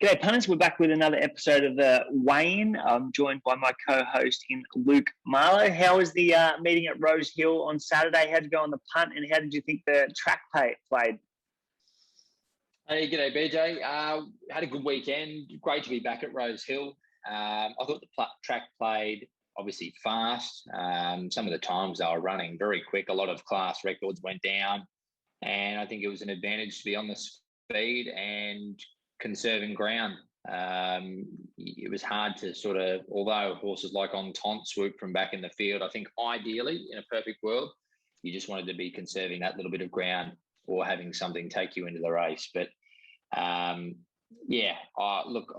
G'day punters, we're back with another episode of the Weigh-In. I'm joined by my co-host in Luke Marlowe. How was the meeting at Rosehill on Saturday? How did you go on the punt and how did you think the track played? Hey, g'day BJ. Had a good weekend. Great to be back at Rosehill. I thought the track played obviously fast. Some of the times they were running very quick. A lot of class records went down, and I think it was an advantage to be on the speed and conserving ground. It was hard to sort of, although horses like On Taunt swoop from back in the field, I think ideally in a perfect world, you just wanted to be conserving that little bit of ground or having something take you into the race. But look,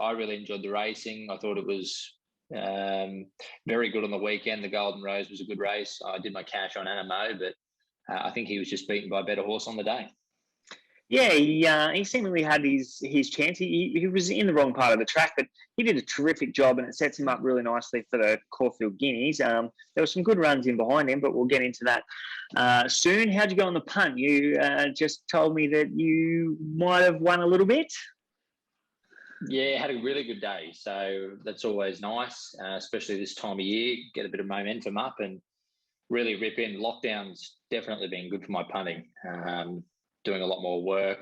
I really enjoyed the racing. I thought it was very good on the weekend. The Golden Rose was a good race. I did my cash on Anamoe, but I think he was just beaten by a better horse on the day. Yeah, he seemingly had his chance. He was in the wrong part of the track, but he did a terrific job, and it sets him up really nicely for the Caulfield Guineas. There were some good runs in behind him, but we'll get into that soon. How'd you go on the punt? You just told me that you might have won a little bit. Yeah, had a really good day, so that's always nice, especially this time of year. Get a bit of momentum up and really rip in. Lockdown's definitely been good for my punting. Doing a lot more work,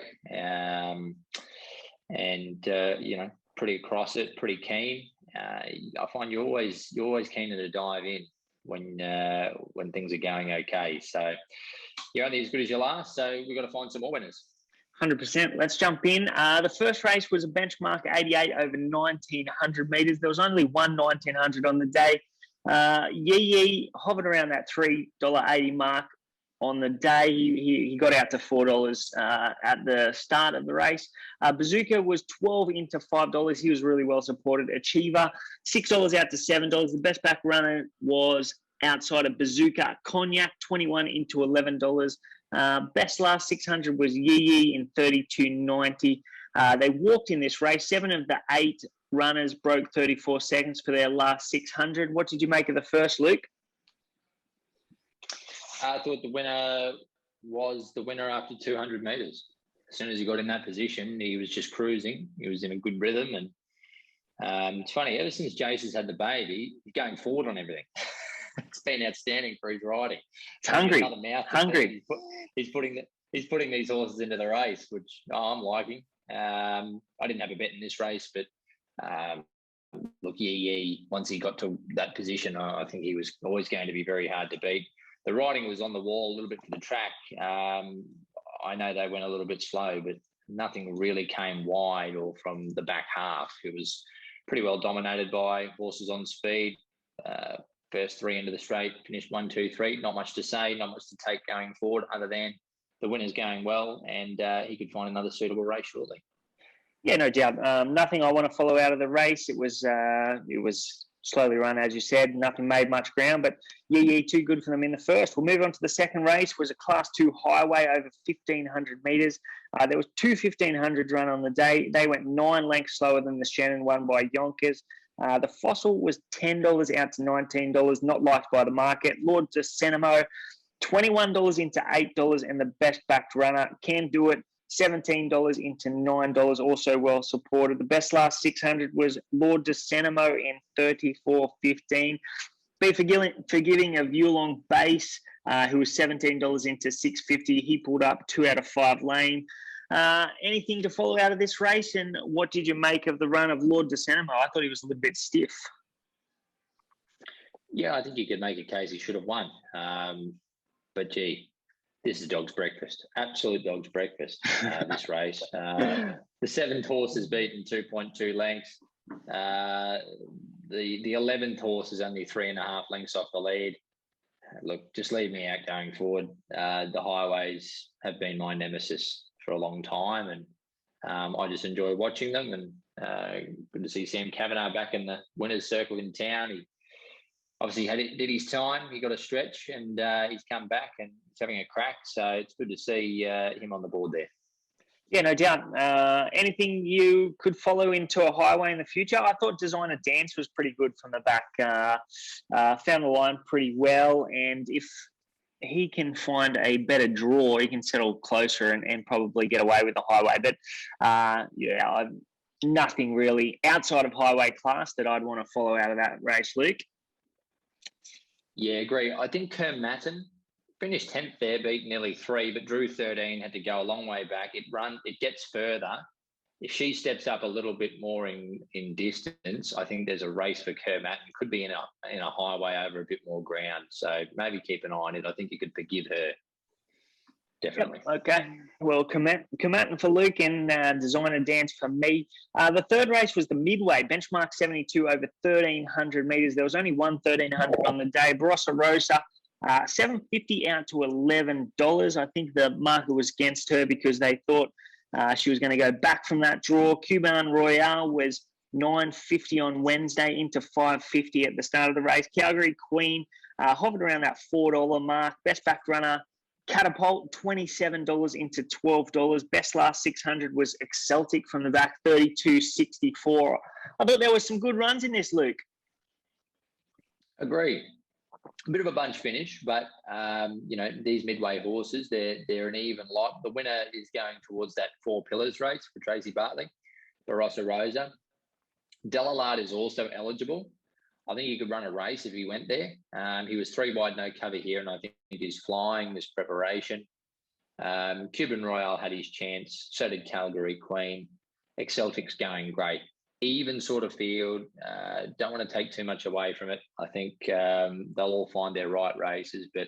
pretty across it, pretty keen. I find you're always keen to dive in when things are going okay. So you're only as good as your last. So we've got to find some more winners. 100%. Let's jump in. The first race was a benchmark 88 over 1,900 metres. There was only one 1,900 on the day. Yee hovered around that $3.80 mark. On the day, he got out to $4 at the start of the race. Bazooka was 12 into $5. He was really well supported. Achiever, $6 out to $7. The best back runner was outside of Bazooka. Cognac, 21 into $11. Best last 600 was Yee in 32.90. They walked in this race. 7 of the 8 runners broke 34 seconds for their last 600. What did you make of the first, Luke? I thought the winner was the winner after 200 metres. As soon as he got in that position, he was just cruising. He was in a good rhythm. And it's funny, ever since Jace has had the baby, he's going forward on everything. It's been outstanding for his riding. It's hungry. He's putting these horses into the race, which I'm liking. I didn't have a bet in this race, but look, once he got to that position, I think he was always going to be very hard to beat. The riding was on the wall a little bit for the track. I know they went a little bit slow, but nothing really came wide or from the back half. It was pretty well dominated by horses on speed. First 3 into the straight, finished 1, 2, 3. Not much to say, not much to take going forward other than the winner's going well and he could find another suitable race shortly. Yeah, no doubt. Nothing I want to follow out of the race. It was slowly run, as you said. Nothing made much ground, but too good for them in the first. We'll move on to the second race. Was a Class 2 highway over 1,500 metres. There was 2 1,500s run on the day. They went 9 lengths slower than the Shannon one by Yonkers. The Fossil was $10 out to $19, not liked by the market. Lord Anamoe, $21 into $8, and the best backed runner Can Do It, $17 into $9, also well supported. The best last 600 was Lord Anamoe in 34.15. Be forgiving of Yulong Base, who was $17 into $6.50. He pulled up 2 out of 5 lane. Anything to follow out of this race, and what did you make of the run of Lord Anamoe? I thought he was a little bit stiff. Yeah, I think you could make a case he should have won. But gee, this is dog's breakfast, absolute dog's breakfast, this race. The 7th horse is beaten 2.2 lengths. The 11th horse is only 3.5 lengths off the lead. Look, just leave me out going forward. The highways have been my nemesis for a long time, and I just enjoy watching them. And good to see Sam Kavanagh back in the winner's circle in town. He obviously did his time. He got a stretch, and he's come back and he's having a crack. So it's good to see him on the board there. Yeah, no doubt. Anything you could follow into a highway in the future? I thought Designer Dance was pretty good from the back. Found the line pretty well, and if he can find a better draw, he can settle closer and probably get away with the highway. But nothing really outside of highway class that I'd want to follow out of that race, Luke. Yeah, agree. I think Kermatin finished 10th there, beat nearly 3, but drew 13, had to go a long way back. It gets further. If she steps up a little bit more in distance, I think there's a race for Kermatin. Could be in a highway over a bit more ground. So maybe keep an eye on it. I think you could forgive her. Definitely. Yep, okay. Well, Kermatin for Luke and Designer Dance for me. The third race was the Midway Benchmark 72 over 1,300 metres. There was only one 1,300 on the day. Barossa Rosa, $7.50 out to $11. I think the market was against her because they thought she was going to go back from that draw. Cuban Royale was $9.50 on Wednesday into $5.50 at the start of the race. Calgary Queen hovered around that $4 mark. Best back runner, Catapult, $27 into $12. Best last 600 was Exceltic from the back, $32.64. I thought there was some good runs in this, Luke. Agreed. A bit of a bunch finish, but these Midway horses, they're an even lot. The winner is going towards that 4 Pillars race for Tracy Bartley, Barossa Rosa. Dalaalaat is also eligible. I think he could run a race if he went there. He was 3 wide, no cover here, and I think he's flying this preparation. Cuban Royale had his chance. So did Calgary Queen. Exceltic's going great. Even sort of field. Don't want to take too much away from it. I think they'll all find their right races, but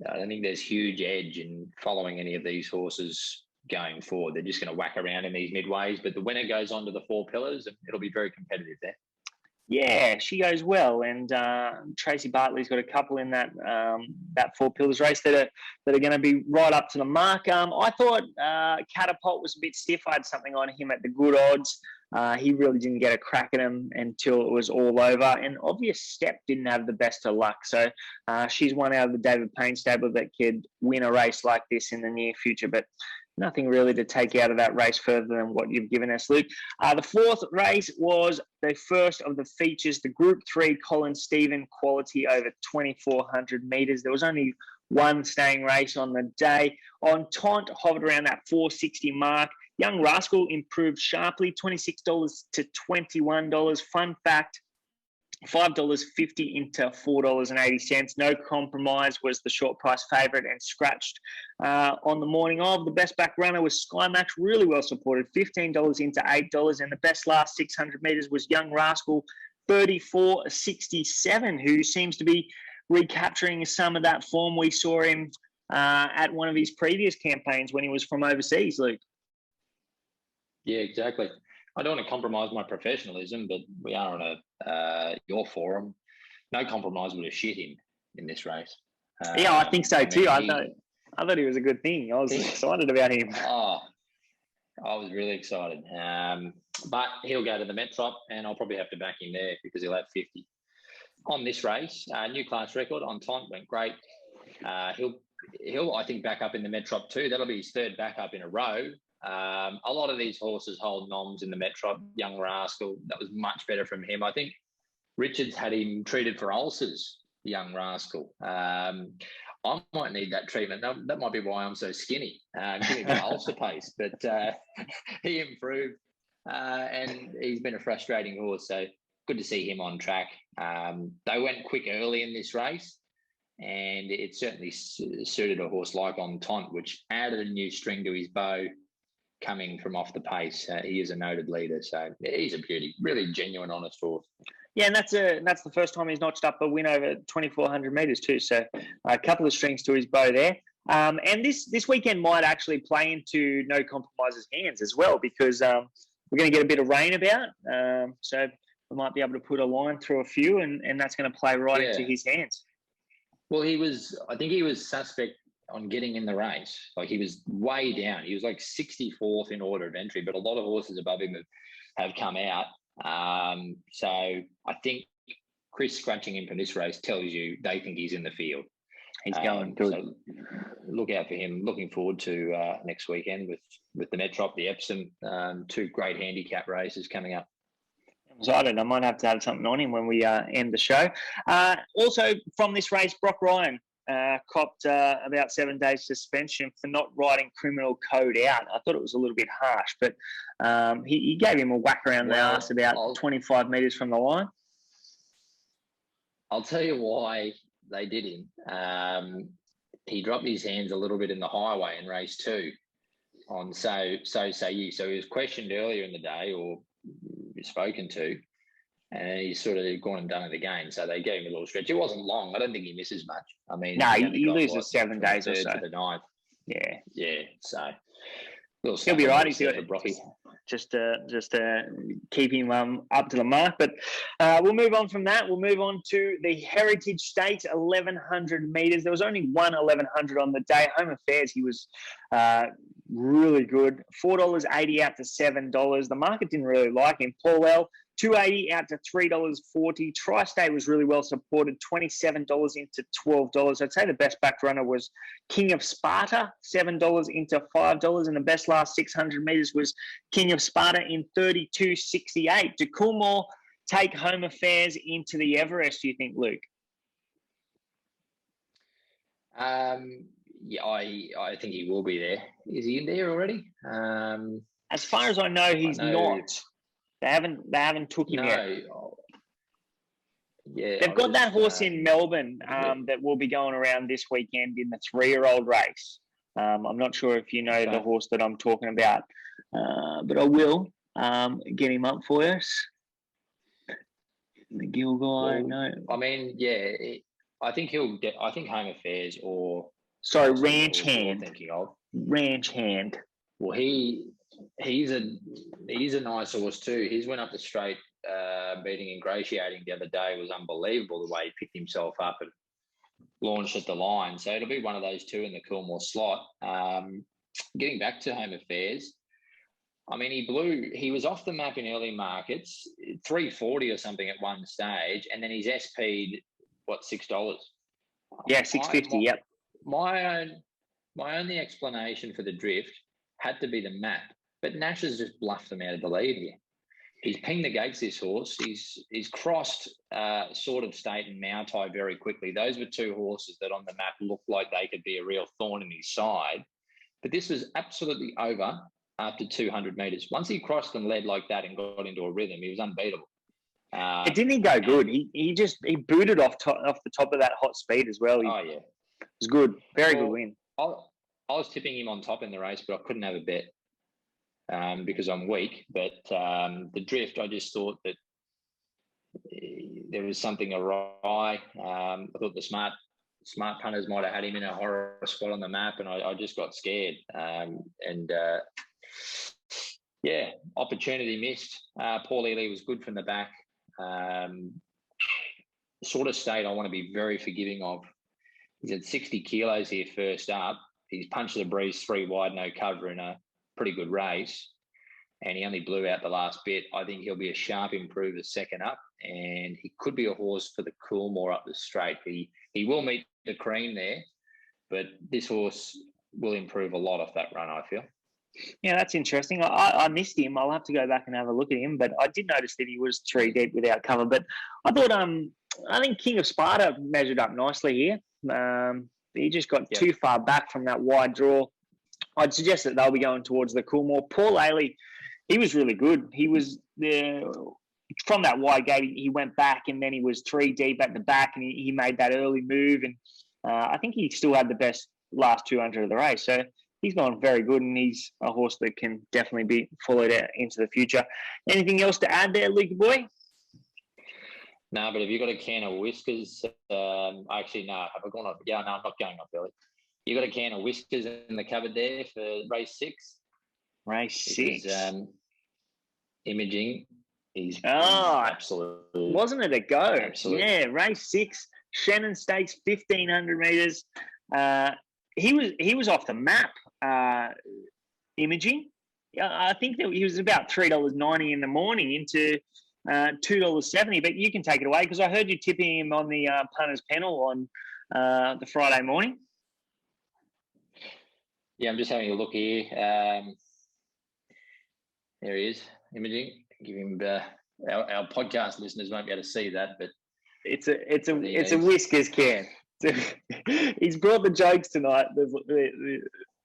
I don't think there's huge edge in following any of these horses going forward. They're just going to whack around in these midways, but the winner goes on to the 4 Pillars, and it'll be very competitive there. Yeah, she goes well, and Tracy Bartley's got a couple in that 4 Pillars race that are going to be right up to the mark. I thought Catapult was a bit stiff. I had something on him at the good odds. He really didn't get a crack at him until it was all over. And Obvious Step didn't have the best of luck. So she's one out of the David Payne stable that could win a race like this in the near future. But nothing really to take out of that race further than what you've given us, Luke. The fourth race was the first of the features, the Group 3 Colin Stephen Quality over 2,400 metres. There was only one staying race on the day. Entente hovered around that 460 mark. Young Rascal improved sharply, $26 to $21. Fun fact, $5.50 into $4.80. No Compromise was the short price favourite and scratched on the morning of. The best back runner was Sky Max, really well supported, $15 into $8. And the best last 600 metres was Young Rascal, $34.67, who seems to be recapturing some of that form we saw him at one of his previous campaigns when he was from overseas, Luke. Yeah, exactly. I don't want to compromise my professionalism, but we are on your forum. No Compromise would have shit him in this race. Yeah, I think so too. I thought he was a good thing. I was excited about him. Oh, I was really excited. But he'll go to the Metrop, and I'll probably have to back him there because he'll have 50. On this race, new class record, Entente went great. He'll I think, back up in the Metrop too. That'll be his third backup in a row. A lot of these horses hold noms in the Metrop. Young Rascal, that was much better from him. I think Richards had him treated for ulcers, Young Rascal. I might need that treatment. That might be why I'm so skinny. Give me a bit of ulcer pace. But he improved, and he's been a frustrating horse. So good to see him on track. They went quick early in this race, and it certainly suited a horse like Entente, which added a new string to his bow. Coming from off the pace, he is a noted leader, so he's a beauty, really genuine, honest horse. Yeah, and that's the first time he's notched up a win over 2,400 metres too. So a couple of strings to his bow there. And this weekend might actually play into No Compromise's hands as well, because we're going to get a bit of rain about. So we might be able to put a line through a few, and that's going to play right into his hands. Well, I think he was suspect on getting in the race. Like, he was way down. He was like 64th in order of entry, but a lot of horses above him have come out. So I think Chris scratching him from this race tells you they think he's in the field. He's going good. So look out for him. Looking forward to next weekend with the Metrop, the Epsom, 2 great handicap races coming up. Excited. I might have to have something on him when we end the show. Also from this race, Brock Ryan, copped about 7 days suspension for not writing criminal code out. I thought it was a little bit harsh, but he gave him a whack around the arse about 25 metres from the line. I'll tell you why they did him. He dropped his hands a little bit in the highway in race 2 on So Say You. So he was questioned earlier in the day or spoken to, and he's sort of gone and done it again. So they gave him a little stretch. It wasn't long. I don't think he misses much. I mean, no, he loses 7 days or so. To the 9th. Yeah. So he'll be right. He's got just to keep him up to the mark. But we'll move on from that. We'll move on to the Heritage Stakes, 1,100 metres. There was only one 1,100 on the day. Home Affairs, he was really good. $4.80 out to $7. The market didn't really like him. Paulele, $2.80 out to $3.40. Tri-State was really well supported, $27 into $12. I'd say the best back runner was King of Sparta, $7 into $5. And the best last 600 metres was King of Sparta in 32.68. Do Coolmore take Home Affairs into the Everest, do you think, Luke? Yeah, I think he will be there. Is he in there already? As far as I know, he's not. They haven't took him yet. Yeah, they've got that horse in Melbourne that will be going around this weekend in the 3-year-old race. I'm not sure if you know the horse that I'm talking about, but I will get him up for us. The Gill guy, no. I mean, yeah, I think he'll get. I think Home Affairs or Ranch Hand. Thinking of Ranch Hand. Well, he's a nice horse too. His went up the straight, beating Ingratiating the other day was unbelievable. The way he picked himself up and launched at the line. So it'll be one of those two in the Coolmore slot. Getting back to Home Affairs, I mean, he was off the map in early markets, 340 or something at one stage, and then he's SP'd $6? Yeah, $6.50. Yep. My only explanation for the drift had to be the map, but Nash has just bluffed them out of the lead here. He's pinged the gates, this horse. He's crossed Sort of State and Mautai very quickly. Those were two horses that on the map looked like they could be a real thorn in his side. But this was absolutely over after 200 metres. Once he crossed and led like that and got into a rhythm, he was unbeatable. Didn't he go good? He booted off the top of that hot speed as well. Yeah. It was good. Very good win. I was tipping him on top in the race, but I couldn't have a bet because I'm weak. But the drift, I just thought that there was something awry. I thought the smart punters might have had him in a horror spot on the map, and I just got scared. Opportunity missed. Paulele was good from the back. Sort of State I want to be very forgiving of. He's at 60 kilos here first up. He's punched the breeze 3 wide, no cover in a pretty good race. And he only blew out the last bit. I think he'll be a sharp improver second up. And he could be a horse for the Coolmore up the straight. He will meet the cream there. But this horse will improve a lot off that run, I feel. Yeah, that's interesting. I missed him. I'll have to go back and have a look at him. But I did notice that he was 3 deep without cover. But I thought I think King of Sparta measured up nicely here. He just got too far back from that wide draw. I'd suggest that they'll be going towards the Coolmore. Paulele, he was really good. He was there from that wide gate. He went back and then he was 3 deep at the back and he made that early move. And I think he still had the best last 200 of the race. So he's gone very good and he's a horse that can definitely be followed out into the future. Anything else to add there, Luke boy? No, but have you got a can of whiskers? Actually, no. Have I gone up? Yeah, no, I'm not going up early. You got a can of whiskers in the cupboard there for race 6? Race 6. Imaging. He's absolutely. Wasn't it a go? Absolutely. Yeah, race 6. Shannon Stakes, 1,500 metres. He was off the map. Imaging. I think that he was about $3.90 in the morning into $2.70, but you can take it away because I heard you tipping him on the punters panel on the Friday morning. Yeah, I'm just having a look here. There he is, Imaging. Give him our podcast listeners won't be able to see that, but it's a whiskers can. It's He's brought the jokes tonight,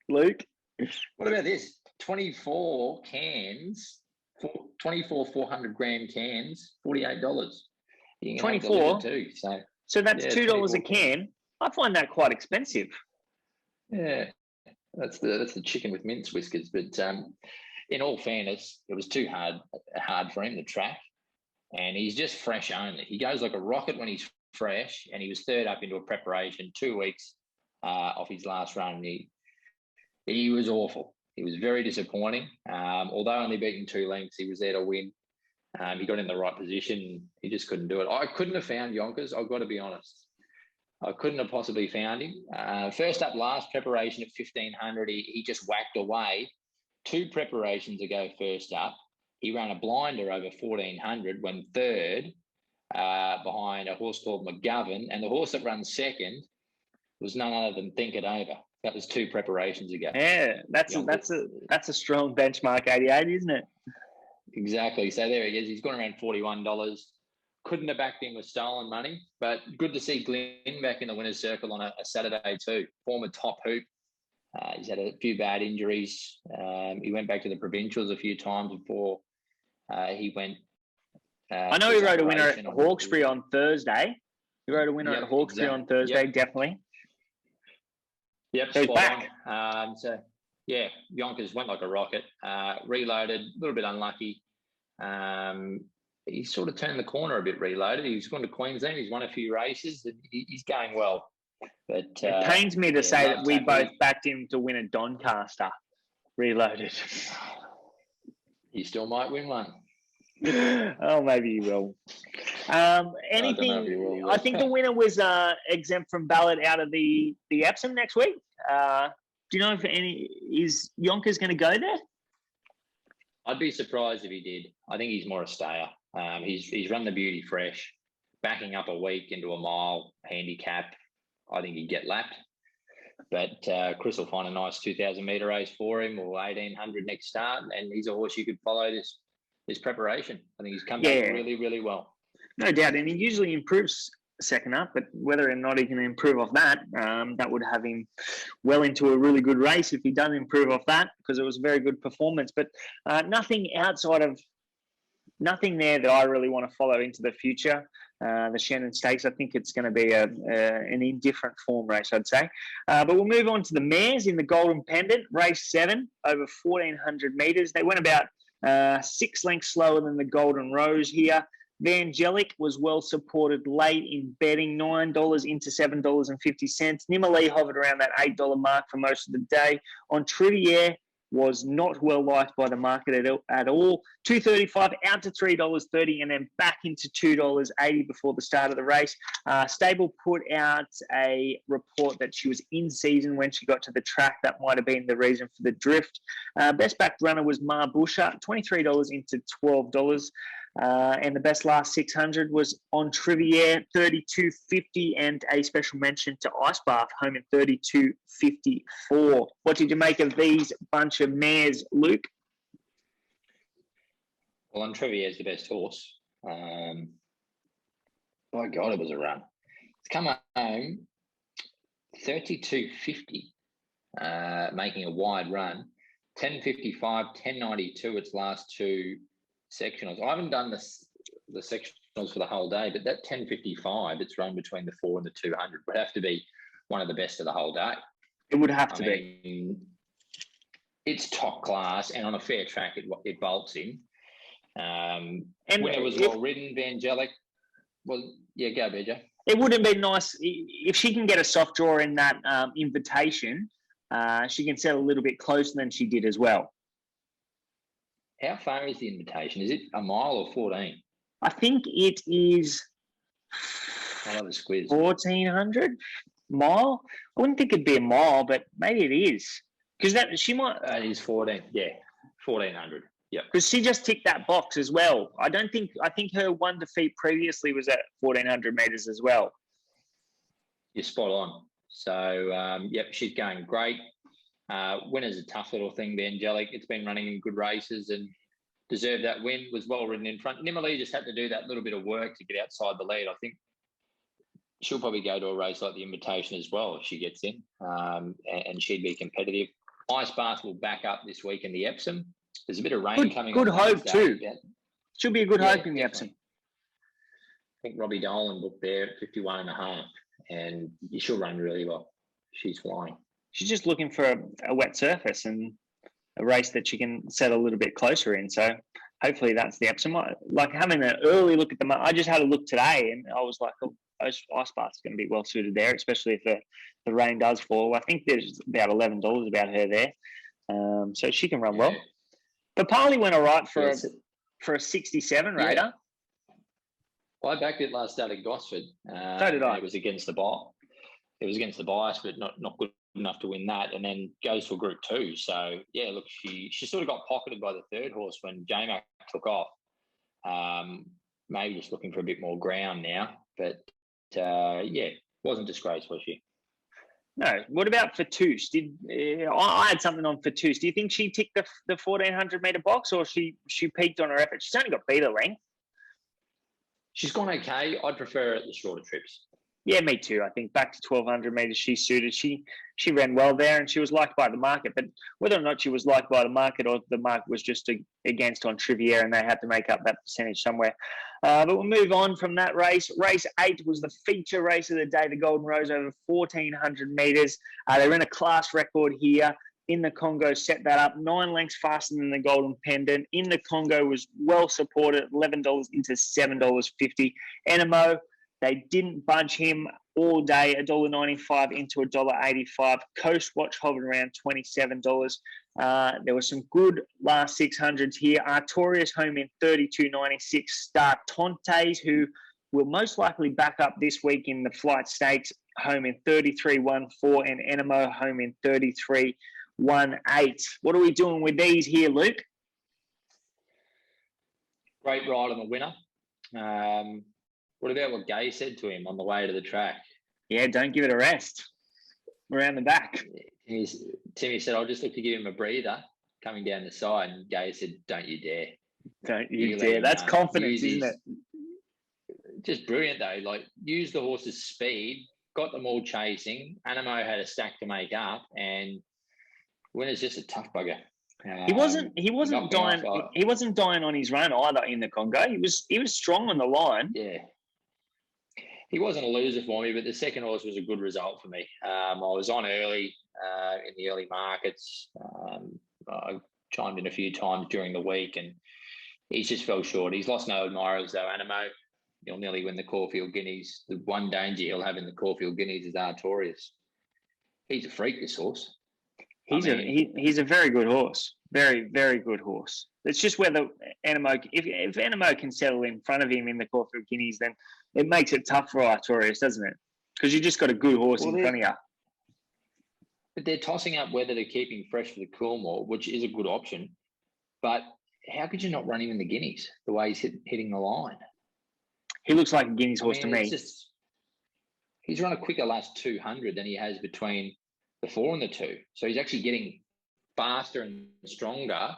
Luke. What about this? 24 cans, 400 gram cans, $48. You can 24 too. So that's $2 a can. I find that quite expensive. Yeah, that's the chicken with mince whiskers. But in all fairness, it was too hard for him to track, and he's just fresh only. He goes like a rocket when he's fresh, and he was third up into a preparation 2 weeks off his last run. He was awful. He was very disappointing. Although only beaten 2 lengths, he was there to win. He got in the right position. He just couldn't do it. I couldn't have found Yonkers. I've got to be honest. I couldn't have possibly found him. First up last preparation at 1,500, he just whacked away. 2 preparations ago first up, he ran a blinder over 1,400 when third behind a horse called McGovern. And the horse that runs second was none other than Think It Over. That was 2 preparations ago. Yeah, that's a strong benchmark 88, isn't it? Exactly. So there he is. He's gone around $41. Couldn't have backed him with stolen money, but good to see Glynn back in the winner's circle on a Saturday too. Former top hoop. He's had a few bad injuries. He went back to the provincials a few times before he went. I know he rode a winner at Hawkesbury on Thursday. He rode a winner at Hawkesbury on Thursday, definitely. Yep, so spot on. Yonkers went like a rocket. Reloaded, a little bit unlucky. He sort of turned the corner a bit, Reloaded. He's gone to Queensland. He's won a few races. And he's going well. But it pains me to say that we both backed him to win a Doncaster, Reloaded. He still might win one. Oh, maybe he will. Anything? I think the winner was exempt from ballot out of the Epsom next week. Do you know if is Yonkers going to go there? I'd be surprised if he did. I think he's more a stayer. He's run the beauty fresh, backing up a week into a mile handicap. I think he'd get lapped. But Chris will find a nice 2,000 metre race for him, or 1,800 next start, and he's a horse you could follow this preparation. I think he's come back really, really well. No doubt, and he usually improves second up, but whether or not he can improve off that, that would have him well into a really good race if he does improve off that, because it was a very good performance. But nothing there that I really want to follow into the future. The Shannon Stakes, I think it's going to be an indifferent form race, I'd say. But we'll move on to the mares in the Golden Pendant, race 7, over 1,400 metres. They went about 6 lengths slower than the Golden Rose here. Vangelic was well supported late in betting, $9 into $7.50. Nimalee hovered around that $8 mark for most of the day. Entriviere was not well liked by the market at all. $2.35 out to $3.30 and then back into $2.80 before the start of the race. Stable put out a report that she was in season when she got to the track. That might have been the reason for the drift. Best backed runner was Ma Busher, $23 into $12. And the best last 600 was Entriviere, $32.50, and a special mention to Icebath, home in $32.54. What did you make of these bunch of mares, Luke? Well, Entriviere is the best horse. My God, it was a run. It's come home $32.50, making a wide run. $10.55, $10.92 its last 2 sectionals. I haven't done the sectionals for the whole day, but that 10.55, it's run between the 4 and the 200, would have to be one of the best of the whole day. It would have to be. It's top class, and on a fair track, it bolts in. And when it was well ridden, Vangelic. Well, yeah, go, BJ. It would have been nice if she can get a soft draw in that invitation. She can set a little bit closer than she did as well. How far is the invitation? Is it a mile or 14? I think it is 1,400 mile. I wouldn't think it'd be a mile, but maybe it is. Because she might... It is 14, yeah. 1,400, yeah. Because she just ticked that box as well. I think her one defeat previously was at 1,400 metres as well. You're spot on. So, she's going great. Winner's a tough little thing, Vangelic. It's been running in good races and deserved that win. Was well ridden in front. Nimalee just had to do that little bit of work to get outside the lead. I think she'll probably go to a race like the Invitation as well if she gets in, and she'd be competitive. Icebath will back up this week in the Epsom. There's a bit of rain coming. Good on hope Wednesday. too. Yeah. She'll be a good hope in the definitely. Epsom. I think Robbie Dolan booked there at 51.5, and she'll run really well. She's flying. She's just looking for a wet surface and a race that she can set a little bit closer in. So hopefully that's the Epsom. Like having an early look at the I just had a look today and I was like, oh, Icebath's going to be well suited there, especially if the rain does fall. I think there's about $11 about her there. So she can run well. Papali went all right for a 67 rater. I backed it last start at Gosford. So did I. It was against the bias. It was against the bias, but not good enough to win that, and then goes to a Group 2. So yeah, look, she sort of got pocketed by the third horse when J-Mac took off. Maybe just looking for a bit more ground now, but wasn't disgraced, was she? No. What about Fatus? I had something on Fatus. Do you think she ticked the 1400 meter box, or she peaked on her effort? She's only got beater length. She's gone okay. I'd prefer her at the shorter trips. Yeah, me too. I think back to 1200 metres, she's suited. She ran well there, and she was liked by the market. But whether or not she was liked by the market, or the market was just against Entriviere, and they had to make up that percentage somewhere. But we'll move on from that race. Race 8 was the feature race of the day, the Golden Rose over 1400 metres. They ran a class record here. In the Congo, set that up 9 lengths faster than the Golden Pendant. In the Congo was well supported, $11 into $7.50. Anamoe, they didn't budge him all day, $1.95 into $1.85. Coast Watch hovered around $27. There were some good last 600s here. Artorius home in $32.96. Startantes, who will most likely back up this week in the Flight Stakes, home in $33.14, and Anamoe home in $33.18. What are we doing with these here, Luke? Great ride on the winner. What about what Gay said to him on the way to the track? Yeah, don't give it a rest. Around the back. Timmy said, I'll just look to give him a breather coming down the side. And Gay said, don't you dare. Don't you dare. That's confidence, isn't it? Just brilliant, though. Like, use the horse's speed, got them all chasing. Anamoe had a stack to make up, and winner's just a tough bugger. He wasn't dying. He wasn't dying on his run either in the Congo. He was strong on the line. Yeah, he wasn't a loser for me, but the second horse was a good result for me. I was on early in the early markets. I chimed in a few times during the week, and he's just fell short. He's lost no admirers though. Anamoe, he'll nearly win the Caulfield Guineas. The one danger he'll have in the Caulfield Guineas is Artorius. He's a freak, this horse. He's a very good horse. Very, very good horse. It's just whether Anamoe, if Anamoe can settle in front of him in the Caulfield Guineas, then it makes it tough for Artorius, doesn't it? Because you just got a good horse in front of you. But they're tossing up whether to keep him fresh for the Coolmore, which is a good option. But how could you not run him in the Guineas the way he's hitting the line? He looks like a Guineas horse to me. He's run a quicker last 200 than he has between the 4 and the 2. So he's actually getting faster and stronger.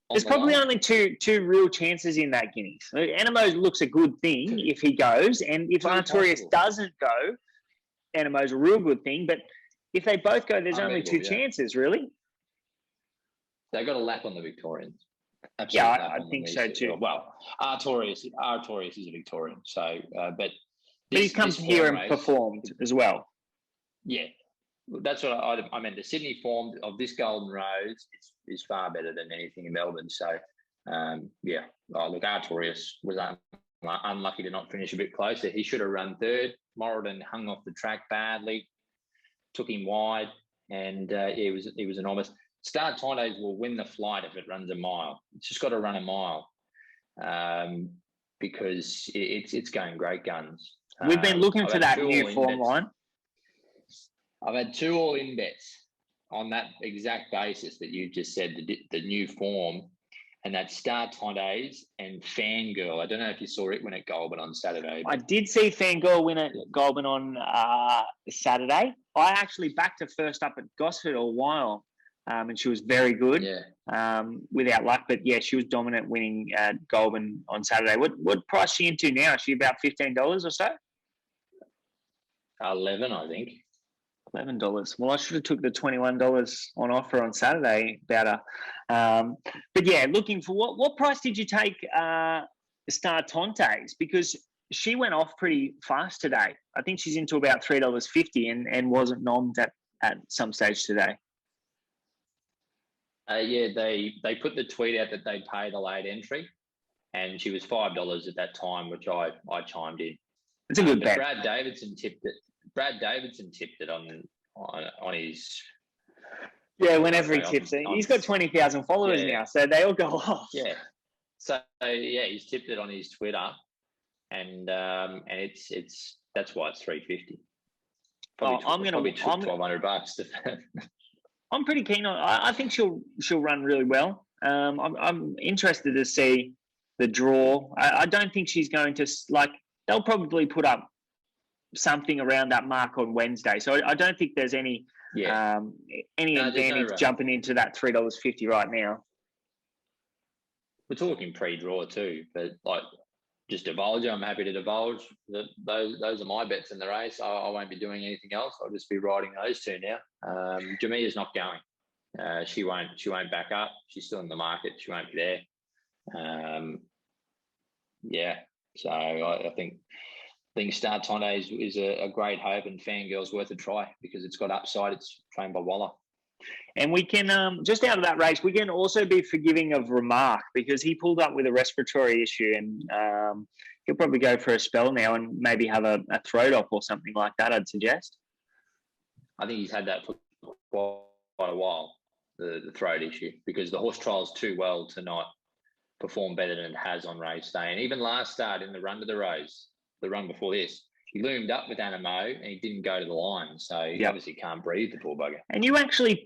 There's probably only two real chances in that Guineas. Anamoe looks a good thing if he goes, and if Artorius doesn't go, Anamoe's a real good thing. But if they both go, there's only two chances, really. They got a lap on the Victorians. Absolutely, yeah, I think so too. Well, Artorius is a Victorian, so but he's come here and performed as well. Yeah. That's what I meant. The Sydney form of this Golden Rose is far better than anything in Melbourne. So, look, Artorius was unlucky to not finish a bit closer. He should have run third. Moradin hung off the track badly, took him wide, and he was enormous. Startantes will win the flight if it runs a mile. It's just got to run a mile because it's going great guns. We've been looking for that new form line. I've had 2 all-in bets on that exact basis that you just said, the new form, and that's Startantes and Fangirl. I don't know if you saw it win at Goulburn on Saturday. I did see Fangirl win at Goulburn on Saturday. I actually backed her first up at Gosford a while, and she was very good without luck. But, yeah, she was dominant winning at Goulburn on Saturday. What price is she into now? Is she about $15 or so? 11, I think. $11. Well, I should have took the $21 on offer on Saturday about but yeah, looking for what price did you take Startantes? Because she went off pretty fast today. I think she's into about $3.50 and wasn't nommed at some stage today. Yeah, they put the tweet out that they paid a late entry, and she was $5 at that time, which I chimed in. It's a good bet. Brad Davidson tipped it on his. Yeah, whenever he tips it, he's got 20,000 followers now, so they all go off. Yeah, so yeah, he's tipped it on his Twitter, and it's that's why it's $3.50. Probably took $1,200. I'm pretty keen on. I think she'll run really well. I'm interested to see the draw. I don't think she's going to They'll probably put up something around that mark on Wednesday. So I don't think there's any advantage jumping into that $3.50 right now. We're talking pre-draw too, but just divulge. I'm happy to divulge. Those are my bets in the race. I won't be doing anything else. I'll just be riding those two now. Jamia's not going. She won't back up. She's still in the market. She won't be there. Yeah. So I think Startantes is a great hope, and Fangirl's worth a try because it's got upside. It's trained by Waller. And we can, just out of that race, we can also be forgiving of Remark because he pulled up with a respiratory issue, and he'll probably go for a spell now and maybe have a throat op or something like that, I'd suggest. I think he's had that for quite a while, the throat issue, because the horse trials too well to not perform better than it has on race day. And even last start in the run to the Rose, the run before this, he loomed up with Anamoe and he didn't go to the line. So he obviously can't breathe, the poor bugger. And you actually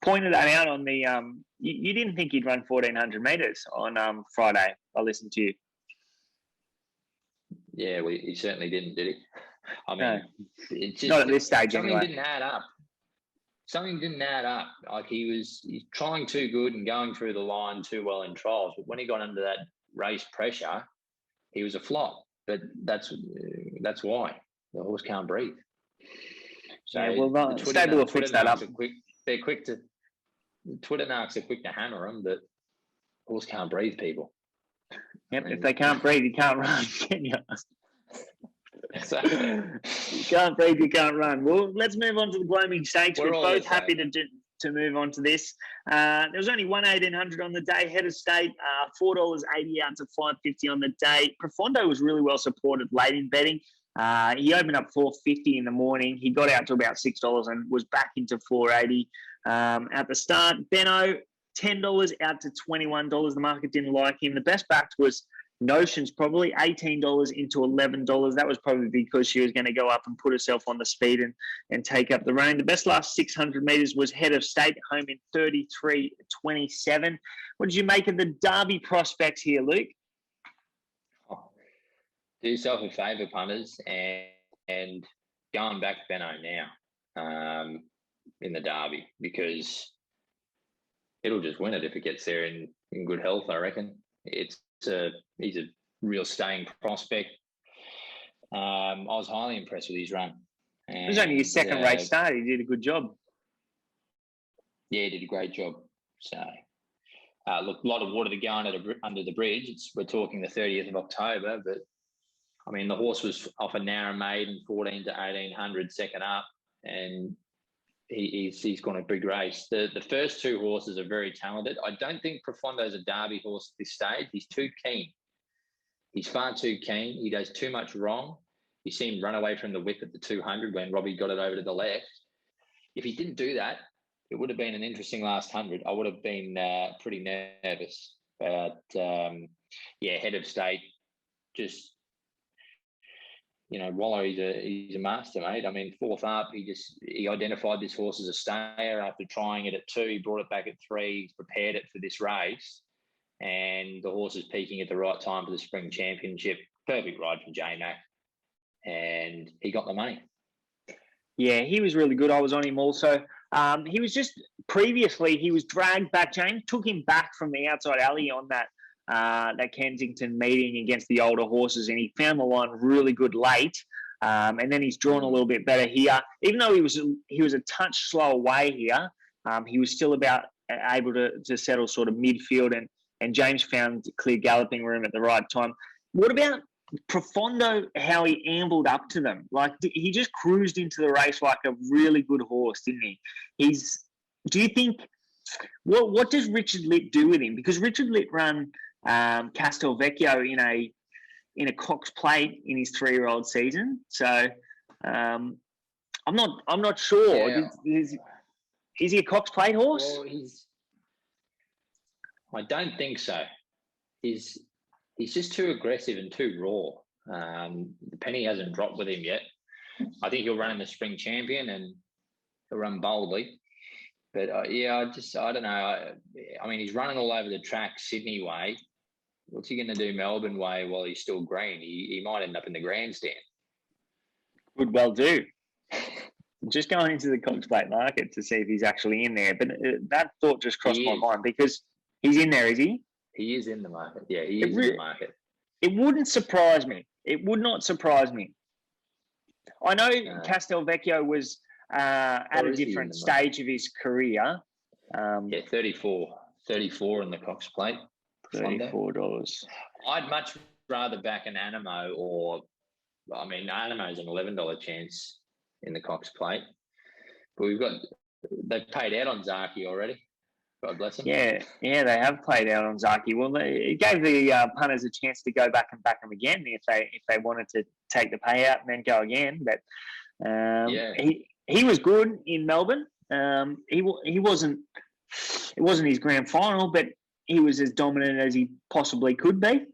pointed that out on the you didn't think he'd run 1,400 metres on Friday. I listened to you. Yeah, well, he certainly didn't, did he? I mean, no. It's just, not at this stage something anyway. Didn't add up. Something didn't add up. Like he's trying too good and going through the line too well in trials. But when he got under that race pressure, he was a flop. But that's why the horse can't breathe. So yeah, well, Stable will fix that up. They're quick to the Twitter narcs are quick to hammer him, but horse can't breathe. People. Yep. If they can't breathe, you can't run, can you? So, you can't breathe, you can't run. Well, let's move on to the Gloaming Stakes. We're both happy to move on to this. There was only 1,800 on the day. Head of state, $4.80 out to $5.50 on the day. Profondo was really well supported late in betting. He opened up $4.50 in the morning. He got out to about $6 and was back into $4.80 at the start. Banaud, $10 out to $21. The market didn't like him. The best backed was Notions, probably $18 into $11. That was probably because she was going to go up and put herself on the speed and take up the rein. The best last 600 metres was Head of State, home in 33.27. What did you make of the Derby prospects here, Luke? Do yourself a favour, punters, and go and back Banaud now in the Derby, because it'll just win it if it gets there in good health, I reckon. He's a real staying prospect. I was highly impressed with his run. It was only his second race start. He did a good job. Yeah, he did a great job. So, look, a lot of water to go under the bridge. We're talking the 30th of October, but I mean, the horse was off a narrow maiden, 14 to 1800 second up, and he's gone a big race. The first two horses are very talented. I don't think Profondo's a Derby horse at this stage. He's too keen. He's far too keen. He does too much wrong. You see him run away from the whip at the 200 when Robbie got it over to the left. If he didn't do that, it would have been an interesting last 100. I would have been pretty nervous. But, Head of State, just, Waller, he's a master, mate. I mean, fourth up, he identified this horse as a stayer after trying it at 2. He brought it back at 3. He's prepared it for this race, and the horse is peaking at the right time for the Spring Championship. Perfect ride from J-Mac, and he got the money. Yeah, he was really good. I was on him also. He was just previously he was dragged back. James took him back from the outside alley on that Kensington meeting against the older horses, and he found the line really good late. And then he's drawn a little bit better here. Even though he was a touch slow away here, he was still about able to settle sort of midfield, and James found clear galloping room at the right time. What about Profondo, how he ambled up to them? Like, he just cruised into the race like a really good horse, didn't he? Do you think, what does Richard Litt do with him? Because Richard Litt ran Castelvecchio in a Cox Plate in his 3-year-old season. So I'm not sure. Yeah. Is he a Cox Plate horse? Well, I don't think so. He's just too aggressive and too raw. The penny hasn't dropped with him yet. I think he'll run in the Spring Champion and he'll run boldly. But I don't know. I mean, he's running all over the track Sydney way. What's he going to do Melbourne way while he's still green? He might end up in the grandstand. Could well do. Just going into the Cox Plate market to see if he's actually in there. But that thought just crossed my mind, because he's in there, is he? He is in the market. Yeah, he is in the market. It wouldn't surprise me. It would not surprise me. I know Castelvecchio was at a different stage of his career. 34 in the Cox Plate. $34. I'd much rather back an Anamoe Anamoe's an $11 chance in the Cox Plate. But they've paid out on Zaki already. God bless them. Yeah, they have played out on Zaki. Well, it gave the punters a chance to go back and back him again if they wanted to take the payout and then go again. But he was good in Melbourne. He wasn't. It wasn't his grand final, but he was as dominant as he possibly could be.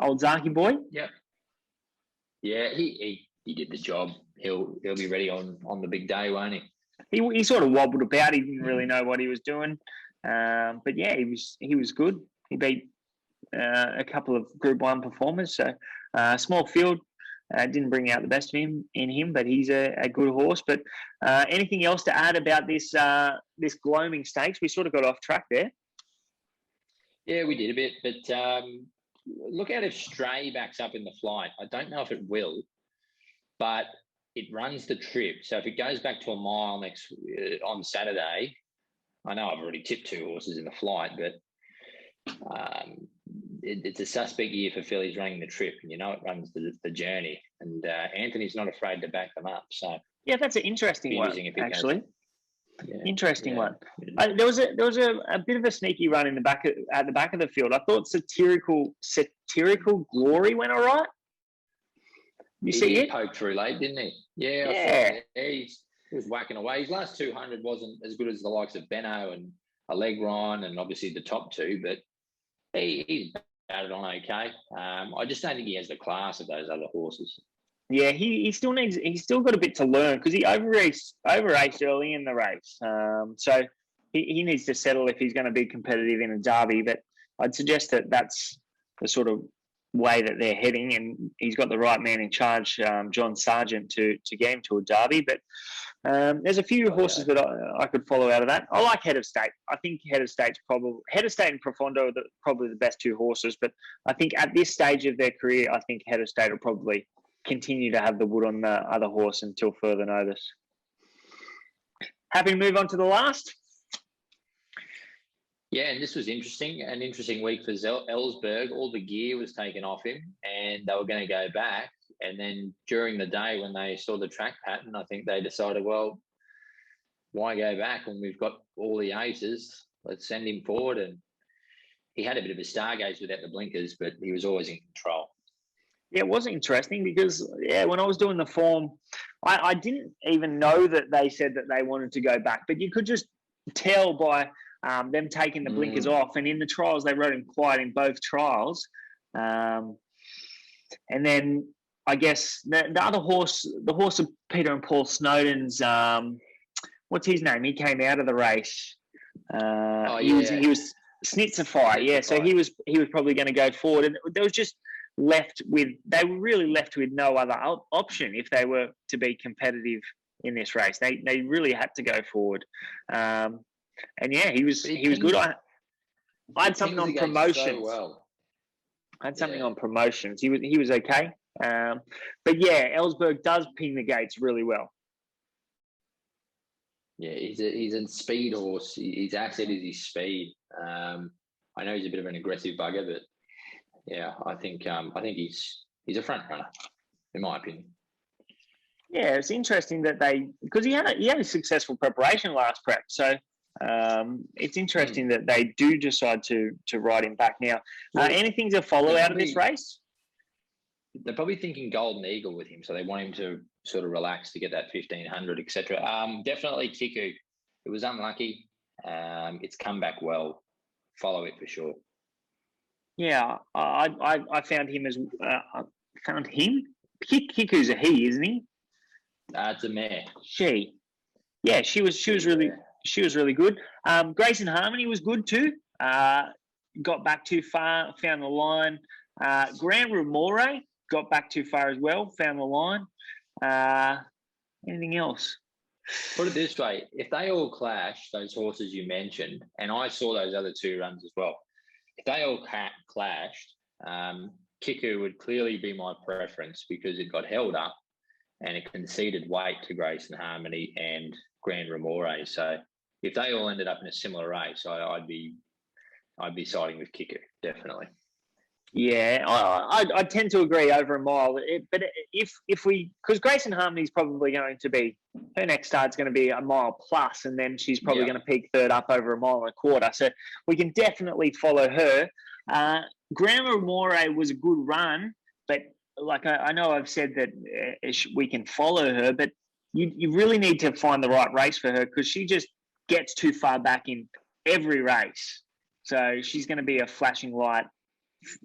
Old Zaki boy. Yep. Yeah, he did the job. He'll be ready on the big day, won't he? He sort of wobbled about. He didn't really know what he was doing. But yeah, he was good. He beat a couple of Group 1 performers. So small field. Didn't bring out the best of him, but he's a good horse. But anything else to add about this gloaming stakes? We sort of got off track there. Yeah, we did a bit. But look out if Stray backs up in the flight. I don't know if it will, but it runs the trip. So if it goes back to a mile on Saturday, I know I've already tipped 2 horses in the flight, but it's a suspect year for fillies running the trip, and it runs the journey. And Anthony's not afraid to back them up. So yeah, that's an interesting one, actually. Interesting one. Yeah. There was a bit of a sneaky run at the back of the field. I thought satirical glory went all right. You see it? He poked through late, didn't he? Yeah. He was whacking away. His last 200 wasn't as good as the likes of Banaud and Allegron and obviously the top 2, but he's batted on okay. I just don't think he has the class of those other horses. Yeah, he's still got a bit to learn, because he overraced early in the race. So he needs to settle if he's going to be competitive in a derby. But I'd suggest that that's the sort of way that they're heading, and he's got the right man in charge, John Sargent, to get him to a derby. But there's a few horses that I could follow out of that. I like Head of State. I think Head of State and Profondo are probably the best 2 horses. But I think at this stage of their career, I think Head of State will probably continue to have the wood on the other horse until further notice. Happy to move on to the last. Yeah, and this was interesting. An interesting week for Ellsberg. All the gear was taken off him, and they were going to go back. And then during the day, when they saw the track pattern, I think they decided, well, why go back when we've got all the aces? Let's send him forward. And he had a bit of a stargaze without the blinkers, but he was always in control. Yeah, it was interesting because, when I was doing the form, I didn't even know that they said that they wanted to go back. But you could just tell by them taking the blinkers off. And in the trials, they rode him quiet in both trials. And then I guess the other horse, the horse of Peter and Paul Snowden's, what's his name? He came out of the race. He was Snitzerfire. Yeah, so he was probably going to go forward. And there was just they were really left with no other option if they were to be competitive in this race. They really had to go forward. And yeah, he was good. I had something on promotions. So well. I had something on promotions. He was okay. But yeah, Ellsberg does ping the gates really well. Yeah, he's a speed horse. His asset is his speed. I know he's a bit of an aggressive bugger, but yeah, I think he's a front runner, in my opinion. Yeah, it's interesting that because he had a successful preparation last prep, so it's interesting that they do decide to ride him back now. Anything to follow out of this race? They're probably thinking Golden Eagle with him, so they want him to sort of relax to get that 1500, etc. Definitely Kiku. It was unlucky. It's come back well. Follow it for sure. Yeah, I found him as found him. Kiku's a he, isn't he? It's a mare. She was really good. Grace and Harmony was good too. Got back too far, found the line. Grand Remore got back too far as well, found the line. Anything else? Put it this way: if they all clash, those horses you mentioned, and I saw those other two runs as well. If they all clashed, Kiku would clearly be my preference because it got held up and it conceded weight to Grace and Harmony and Grand Remore. So if they all ended up in a similar race, I'd be siding with Kiku, definitely. Yeah, I tend to agree over a mile. But if we, because Grace and Harmony is probably going to be, her next start's going to be a mile plus, and then she's probably going to peak third up over a mile and a quarter. So we can definitely follow her. Grand Remore was a good run, but like I know I've said that we can follow her, but you really need to find the right race for her because she just gets too far back in every race. So she's going to be a flashing light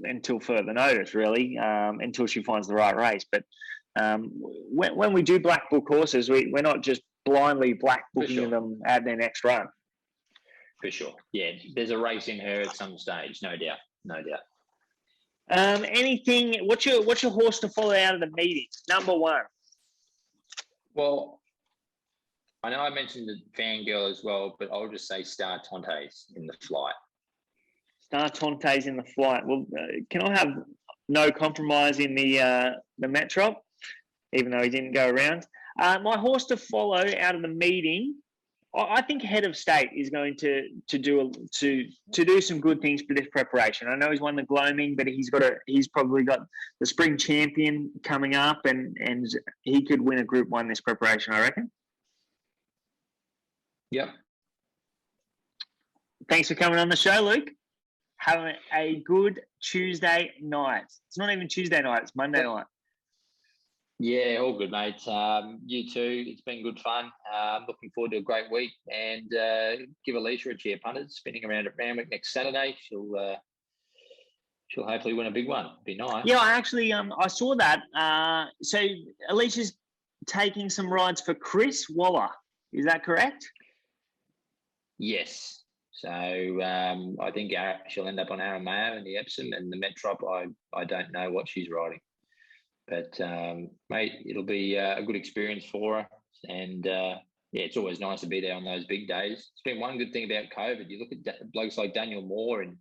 until further notice, really, until she finds the right race. But when we do black book horses, we're not just blindly black booking them at their next run. For sure. Yeah, there's a race in her at some stage, no doubt. Anything? What's your horse to follow out of the meeting? Number one. Well, I know I mentioned the Fangirl as well, but I'll just say Startantes in the flight. Startantes in the flight. Well, can I have no compromise in the Metrop, even though he didn't go around? My horse to follow out of the meeting, I think Head of State is going to do some good things for this preparation. I know he's won the Gloaming, but he's probably got the Spring Champion coming up, and he could win a Group 1 this preparation, I reckon. Yep. Thanks for coming on the show, Luke. Have a good Tuesday night. It's not even Tuesday night, it's Monday night. Yeah, all good, mate. You too. It's been good fun. Looking forward to a great week, and give Alicia a cheer, punters. Spinning around at Randwick next Saturday. She'll hopefully win a big one. Be nice. Yeah, I actually I saw that. So Alicia's taking some rides for Chris Waller. Is that correct? Yes. So I think she'll end up on Anamoe in the Epsom, and the Metrop, I don't know what she's riding. But, mate, it'll be a good experience for her. And, it's always nice to be there on those big days. It's been one good thing about COVID. You look at blokes like Daniel Moore in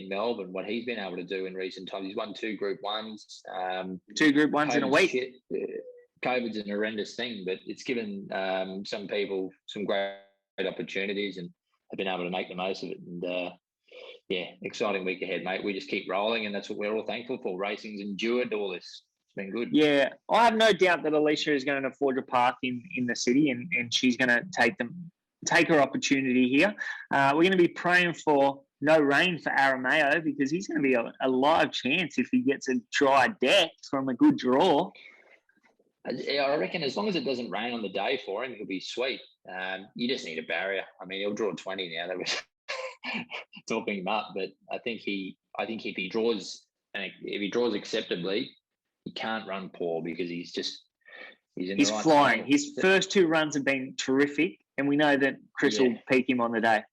Melbourne, what he's been able to do in recent times. He's won 2 Group 1s. 2 Group 1s in a week. COVID's an horrendous thing, but it's given some people some great opportunities and have been able to make the most of it. And, exciting week ahead, mate. We just keep rolling, and that's what we're all thankful for. Racing's endured all this. Been good. Yeah, I have no doubt that Alicia is going to forge a path in the city, and she's going to take her opportunity here. We're going to be praying for no rain for Anamoe because he's going to be a live chance if he gets a dry deck from a good draw. I reckon as long as it doesn't rain on the day for him, he'll be sweet. You just need a barrier. I mean, he'll draw 20 now. That was talking him up, but I think if he draws acceptably, he can't run poor because he's flying. His first 2 runs have been terrific, and we know that Chris will peak him on the day.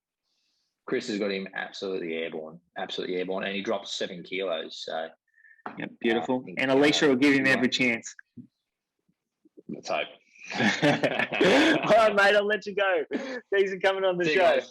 Chris has got him absolutely airborne, and he drops 7 kilos. So, beautiful. And Alicia will give him every chance. Let's hope. All right, mate. I'll let you go. Thanks for coming on the show. Guys.